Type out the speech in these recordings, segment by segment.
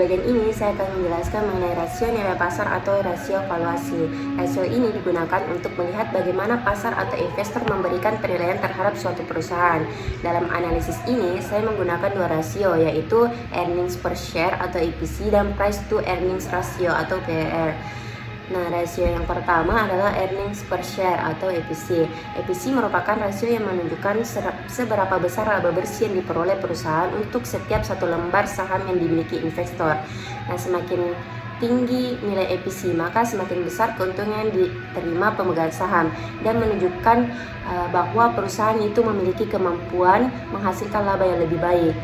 bagian ini saya akan menjelaskan mengenai rasio nilai pasar atau rasio valuasi. Rasio ini digunakan untuk melihat bagaimana pasar atau investor memberikan penilaian terhadap suatu perusahaan. Dalam analisis ini, saya menggunakan dua rasio, yaitu earnings per share atau EPS dan price to earnings ratio atau PER. Nah, rasio yang pertama adalah earnings per share atau EPS. EPS merupakan rasio yang menunjukkan seberapa besar laba bersih yang diperoleh perusahaan untuk setiap satu lembar saham yang dimiliki investor. Nah, semakin tinggi nilai EPS, maka semakin besar keuntungan yang diterima pemegang saham dan menunjukkan bahwa perusahaan itu memiliki kemampuan menghasilkan laba yang lebih baik.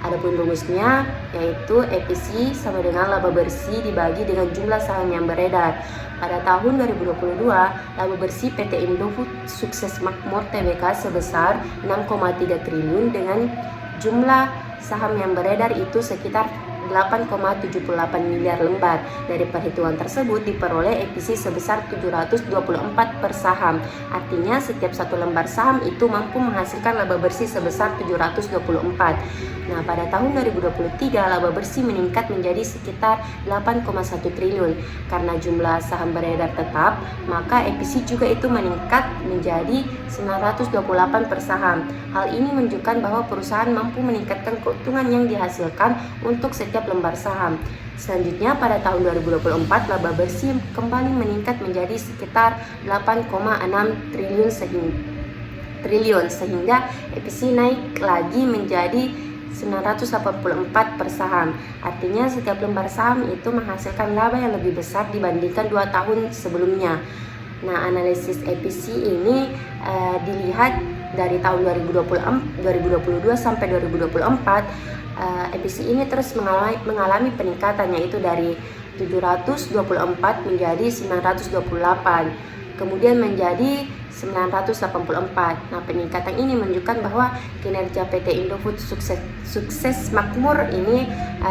Adapun rumusnya yaitu EPS sama dengan laba bersih dibagi dengan jumlah saham yang beredar. Pada tahun 2022, laba bersih PT Indofood Sukses Makmur Tbk sebesar 6,3 triliun dengan jumlah saham yang beredar itu sekitar 8,78 miliar lembar. Dari perhitungan tersebut diperoleh EPS sebesar 724 per saham. Artinya setiap satu lembar saham itu mampu menghasilkan laba bersih sebesar 724. Nah, pada tahun 2023 laba bersih meningkat menjadi sekitar 8,1 triliun. Karena jumlah saham beredar tetap, maka EPS juga itu meningkat menjadi 928 per saham. Hal ini menunjukkan bahwa perusahaan mampu meningkatkan keuntungan yang dihasilkan untuk setiap lembar saham. Selanjutnya pada tahun 2024 laba bersih kembali meningkat menjadi sekitar 8,6 triliun sehingga EPS naik lagi menjadi 984 per saham. Artinya setiap lembar saham itu menghasilkan laba yang lebih besar dibandingkan 2 tahun sebelumnya. Nah, analisis EPS ini dilihat dari tahun 2022 sampai 2024. EPS ini terus mengalami peningkatan, yaitu dari 724 menjadi 928, kemudian menjadi 984. Nah, peningkatan ini menunjukkan bahwa kinerja PT Indofood Sukses Makmur ini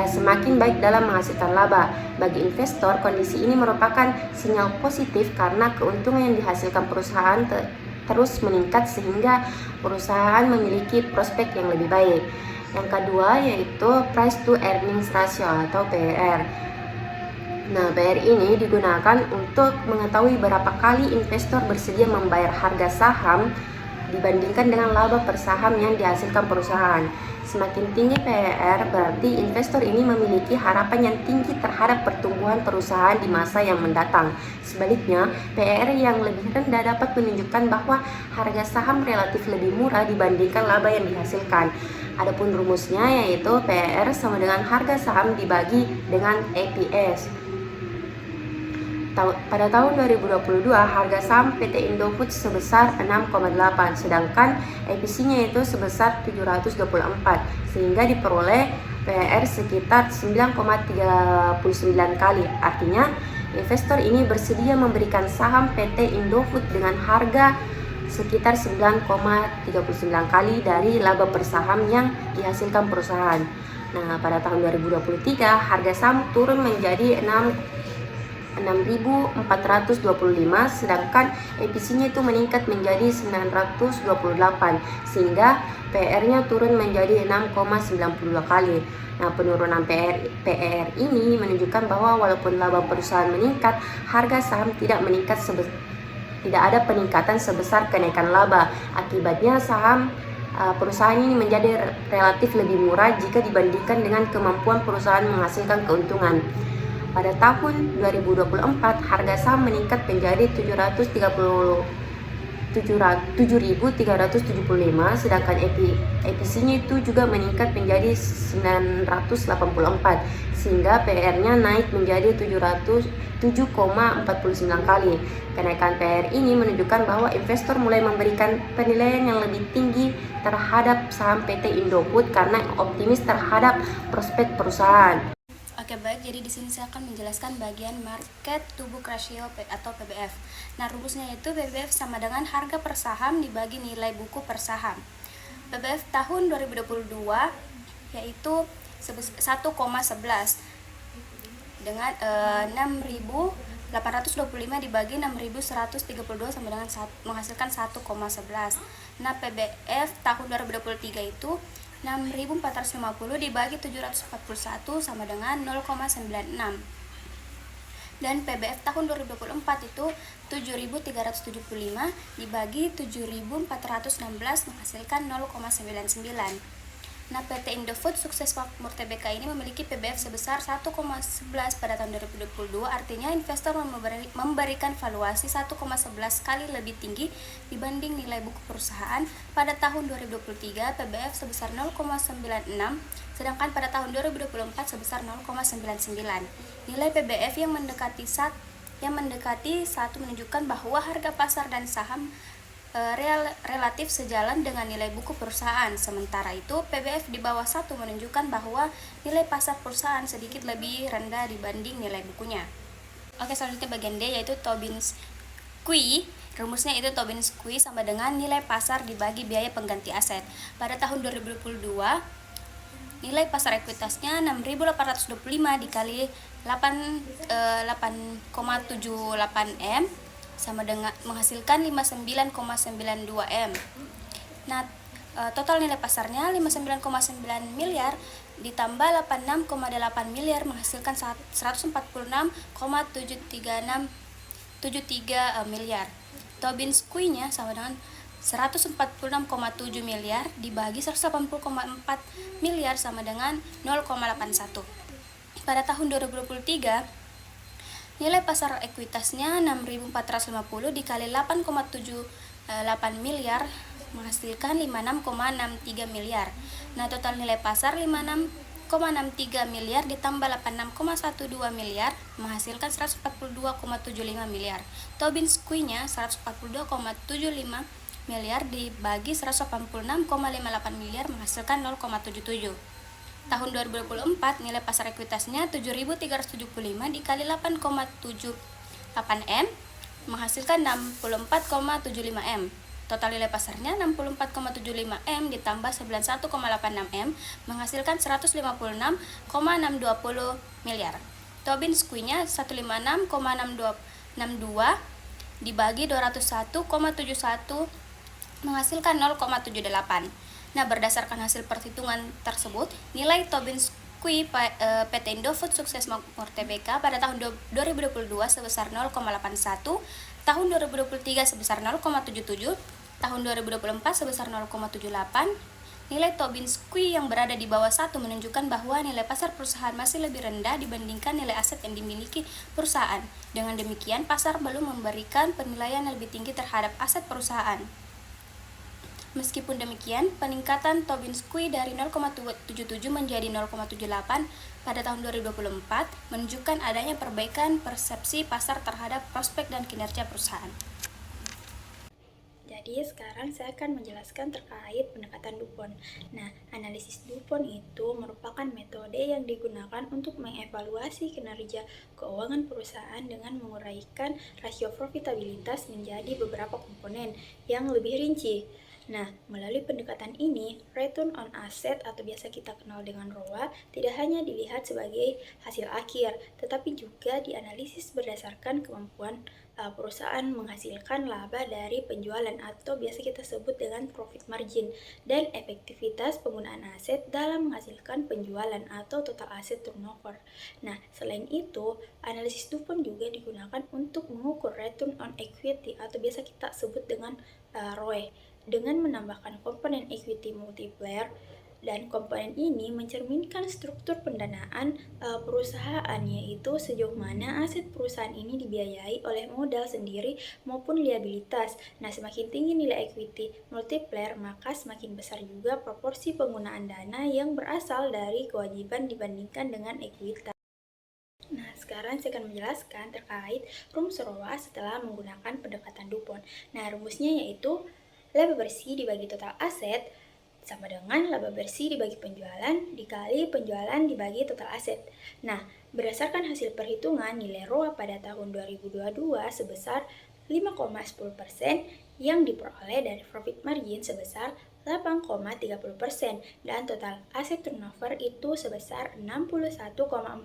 semakin baik dalam menghasilkan laba. Bagi investor, kondisi ini merupakan sinyal positif karena keuntungan yang dihasilkan perusahaan terus meningkat sehingga perusahaan memiliki prospek yang lebih baik. Yang kedua yaitu price to earnings ratio atau PER. Nah, PER ini digunakan untuk mengetahui berapa kali investor bersedia membayar harga saham dibandingkan dengan laba per saham yang dihasilkan perusahaan. Semakin tinggi PER berarti investor ini memiliki harapan yang tinggi terhadap pertumbuhan perusahaan di masa yang mendatang. Sebaliknya, PER yang lebih rendah dapat menunjukkan bahwa harga saham relatif lebih murah dibandingkan laba yang dihasilkan. Adapun rumusnya yaitu PER sama dengan harga saham dibagi dengan EPS. Pada tahun 2022 harga saham PT Indofood sebesar 6,8, sedangkan EPS-nya itu sebesar 724, sehingga diperoleh PER sekitar 9,39 kali. Artinya investor ini bersedia memberikan saham PT Indofood dengan harga sekitar 9,39 kali dari laba per saham yang dihasilkan perusahaan. Nah, pada tahun 2023 harga saham turun menjadi 6.425, sedangkan EPS-nya itu meningkat menjadi 928, sehingga PER-nya turun menjadi 6,92 kali. Nah, penurunan PER ini menunjukkan bahwa walaupun laba perusahaan meningkat, harga saham tidak ada peningkatan sebesar kenaikan laba. Akibatnya saham perusahaan ini menjadi relatif lebih murah jika dibandingkan dengan kemampuan perusahaan menghasilkan keuntungan. Pada tahun 2024 harga saham meningkat menjadi 7.375, sedangkan EPS-nya itu juga meningkat menjadi 984, sehingga PER-nya naik menjadi 7,49 kali. Kenaikan PER ini menunjukkan bahwa investor mulai memberikan penilaian yang lebih tinggi terhadap saham PT Indofood karena optimis terhadap prospek perusahaan. Oke, baik, jadi di sini saya akan menjelaskan bagian market to book ratio atau PBF. Nah, rumusnya itu PBF sama dengan harga per saham dibagi nilai buku per saham. PBF tahun 2022 yaitu 1,11 dengan 6.825 dibagi 6.132 sama dengan menghasilkan 1,11. Nah, PBF tahun 2023 itu 6.450 dibagi 741 sama dengan 0,96. Dan PBF tahun 2024 itu 7.375 dibagi 7.416 menghasilkan 0,99. Nah, PT Indofood Sukses Makmur Tbk ini memiliki PBF sebesar 1,11 pada tahun 2022, artinya investor memberikan valuasi 1,11 kali lebih tinggi dibanding nilai buku perusahaan. Pada tahun 2023 PBF sebesar 0,96, sedangkan pada tahun 2024 sebesar 0,99. Nilai PBF yang mendekati 1 menunjukkan bahwa harga pasar dan saham relatif sejalan dengan nilai buku perusahaan. Sementara itu, PBF di bawah 1 menunjukkan bahwa nilai pasar perusahaan sedikit lebih rendah dibanding nilai bukunya. Oke, selanjutnya bagian D yaitu Tobin's Q. Rumusnya itu Tobin's Q sama dengan nilai pasar dibagi biaya pengganti aset. Pada tahun 2022, nilai pasar ekuitasnya 6.825 dikali 8,78 M sama dengan menghasilkan 59,92 M. Nah, total nilai pasarnya 59,9 miliar ditambah 86,8 miliar menghasilkan 146,73 miliar. Tobin's Q-nya sama dengan 146,7 miliar dibagi 180,4 miliar sama dengan 0,81. Pada tahun 2023 nilai pasar ekuitasnya 6.450 dikali 8,78 miliar menghasilkan 56,63 miliar. Nah, total nilai pasar 56,63 miliar ditambah 86,12 miliar menghasilkan 142,75 miliar. Tobin's Q-nya 142,75 miliar dibagi 186,58 miliar menghasilkan 0,77. Tahun 2024 nilai pasar ekuitasnya 7.375 dikali 8,78 M menghasilkan 64,75 M. Total nilai pasarnya 64,75 M ditambah 91,86 M menghasilkan 156,620 miliar. Tobin's Q-nya 156,662 dibagi 201,71 menghasilkan 0,78. Nah, berdasarkan hasil perhitungan tersebut, nilai Tobin's Q PT Indofood Sukses Makmur Tbk pada tahun 2022 sebesar 0,81, tahun 2023 sebesar 0,77, tahun 2024 sebesar 0,78. Nilai Tobin's Q yang berada di bawah 1 menunjukkan bahwa nilai pasar perusahaan masih lebih rendah dibandingkan nilai aset yang dimiliki perusahaan. Dengan demikian, pasar belum memberikan penilaian yang lebih tinggi terhadap aset perusahaan. Meskipun demikian, peningkatan Tobin's Q dari 0,77 menjadi 0,78 pada tahun 2024 menunjukkan adanya perbaikan persepsi pasar terhadap prospek dan kinerja perusahaan. Jadi sekarang saya akan menjelaskan terkait pendekatan DuPont. Nah, analisis DuPont itu merupakan metode yang digunakan untuk mengevaluasi kinerja keuangan perusahaan dengan menguraikan rasio profitabilitas menjadi beberapa komponen yang lebih rinci. Nah, melalui pendekatan ini, return on asset atau biasa kita kenal dengan ROA tidak hanya dilihat sebagai hasil akhir, tetapi juga dianalisis berdasarkan kemampuan perusahaan menghasilkan laba dari penjualan atau biasa kita sebut dengan profit margin, dan efektivitas penggunaan aset dalam menghasilkan penjualan atau total asset turnover. Nah, selain itu, analisis DuPont juga digunakan untuk mengukur return on equity atau biasa kita sebut dengan ROE, dengan menambahkan komponen equity multiplier, dan komponen ini mencerminkan struktur pendanaan perusahaan, yaitu sejauh mana aset perusahaan ini dibiayai oleh modal sendiri maupun liabilitas. Nah, semakin tinggi nilai equity multiplier, maka semakin besar juga proporsi penggunaan dana yang berasal dari kewajiban dibandingkan dengan ekuitas. Nah, sekarang saya akan menjelaskan terkait rumus ROA setelah menggunakan pendekatan DuPont. Nah, rumusnya yaitu laba bersih dibagi total aset sama dengan laba bersih dibagi penjualan dikali penjualan dibagi total aset. Nah, berdasarkan hasil perhitungan, nilai ROA pada tahun 2022 sebesar 5,10% yang diperoleh dari profit margin sebesar 8,30% dan total aset turnover itu sebesar 61,42%.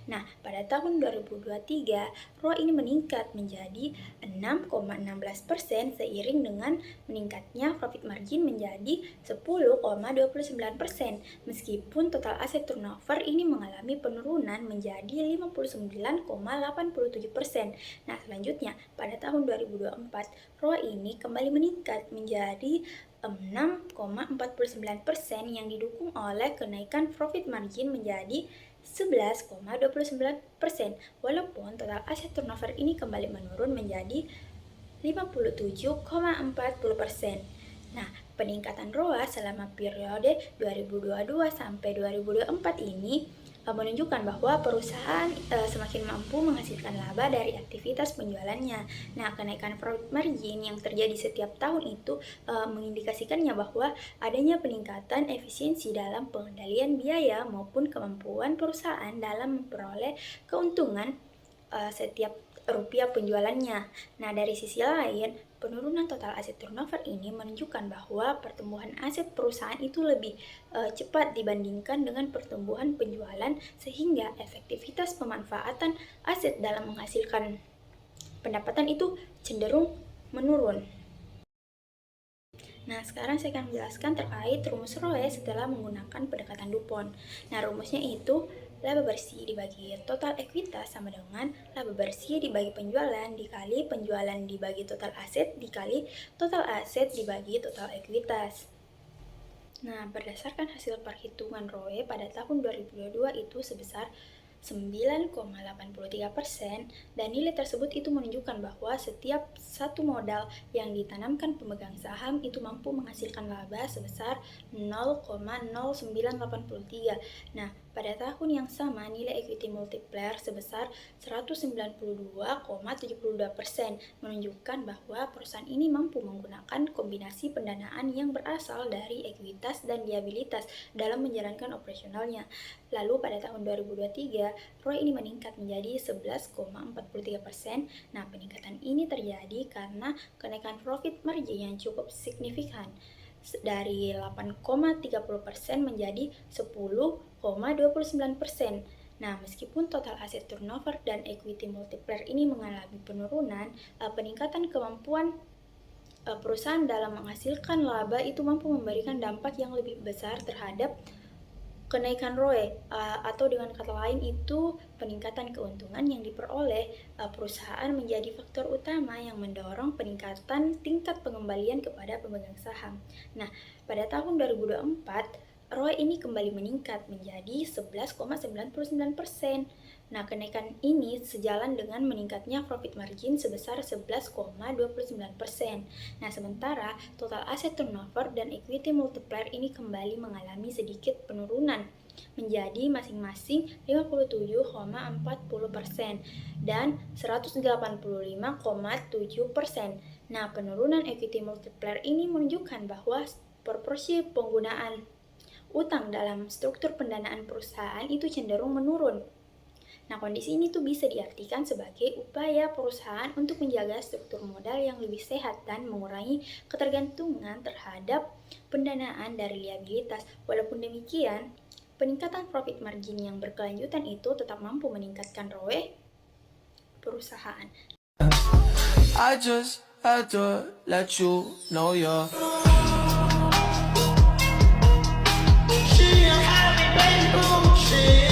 Nah, pada tahun 2023, ROA ini meningkat menjadi 6,16% seiring dengan meningkatnya profit margin menjadi 10,29%. Meskipun total aset turnover ini mengalami penurunan menjadi 59,87%. Nah, selanjutnya pada tahun 2024, ROA ini kembali meningkat menjadi 6,49% yang didukung oleh kenaikan profit margin menjadi 11,29%, walaupun total aset turnover ini kembali menurun menjadi 57,40%. Nah, peningkatan ROA selama periode 2022 sampai 2024 ini menunjukkan bahwa perusahaan semakin mampu menghasilkan laba dari aktivitas penjualannya. Nah, kenaikan profit margin yang terjadi setiap tahun itu mengindikasikannya bahwa adanya peningkatan efisiensi dalam pengendalian biaya maupun kemampuan perusahaan dalam memperoleh keuntungan setiap rupiah penjualannya. Nah, dari sisi lain, penurunan total aset turnover ini menunjukkan bahwa pertumbuhan aset perusahaan itu lebih cepat dibandingkan dengan pertumbuhan penjualan, sehingga efektivitas pemanfaatan aset dalam menghasilkan pendapatan itu cenderung menurun. Nah, sekarang saya akan menjelaskan terkait rumus ROE setelah menggunakan pendekatan DuPont. Nah, rumusnya itu laba bersih dibagi total ekuitas sama dengan laba bersih dibagi penjualan dikali penjualan dibagi total aset dikali total aset dibagi total ekuitas. Nah, berdasarkan hasil perhitungan ROE pada tahun 2022 itu sebesar 9,83% dan nilai tersebut itu menunjukkan bahwa setiap satu modal yang ditanamkan pemegang saham itu mampu menghasilkan laba sebesar 0,0983. Nah, pada tahun yang sama nilai equity multiplier sebesar 192,72%, menunjukkan bahwa perusahaan ini mampu menggunakan kombinasi pendanaan yang berasal dari ekuitas dan liabilitas dalam menjalankan operasionalnya. Lalu pada tahun 2023, ROE ini meningkat menjadi 11,43%. Nah, peningkatan ini terjadi karena kenaikan profit margin yang cukup signifikan dari 8,30% menjadi 10,29%. Nah, meskipun total aset turnover dan equity multiplier ini mengalami penurunan, peningkatan kemampuan perusahaan dalam menghasilkan laba itu mampu memberikan dampak yang lebih besar terhadap kenaikan ROE, atau dengan kata lain itu peningkatan keuntungan yang diperoleh perusahaan menjadi faktor utama yang mendorong peningkatan tingkat pengembalian kepada pemegang saham. Nah, pada tahun 2024, ROE ini kembali meningkat menjadi 11,99%. Nah, kenaikan ini sejalan dengan meningkatnya profit margin sebesar 11,29%. Nah, sementara total aset turnover dan equity multiplier ini kembali mengalami sedikit penurunan menjadi masing-masing 57,40% dan 185,7%. Nah, penurunan equity multiplier ini menunjukkan bahwa proporsi penggunaan utang dalam struktur pendanaan perusahaan itu cenderung menurun. Nah, kondisi ini tuh bisa diartikan sebagai upaya perusahaan untuk menjaga struktur modal yang lebih sehat dan mengurangi ketergantungan terhadap pendanaan dari liabilitas. Walaupun demikian, peningkatan profit margin yang berkelanjutan itu tetap mampu meningkatkan ROE perusahaan. I just had to let you know you're she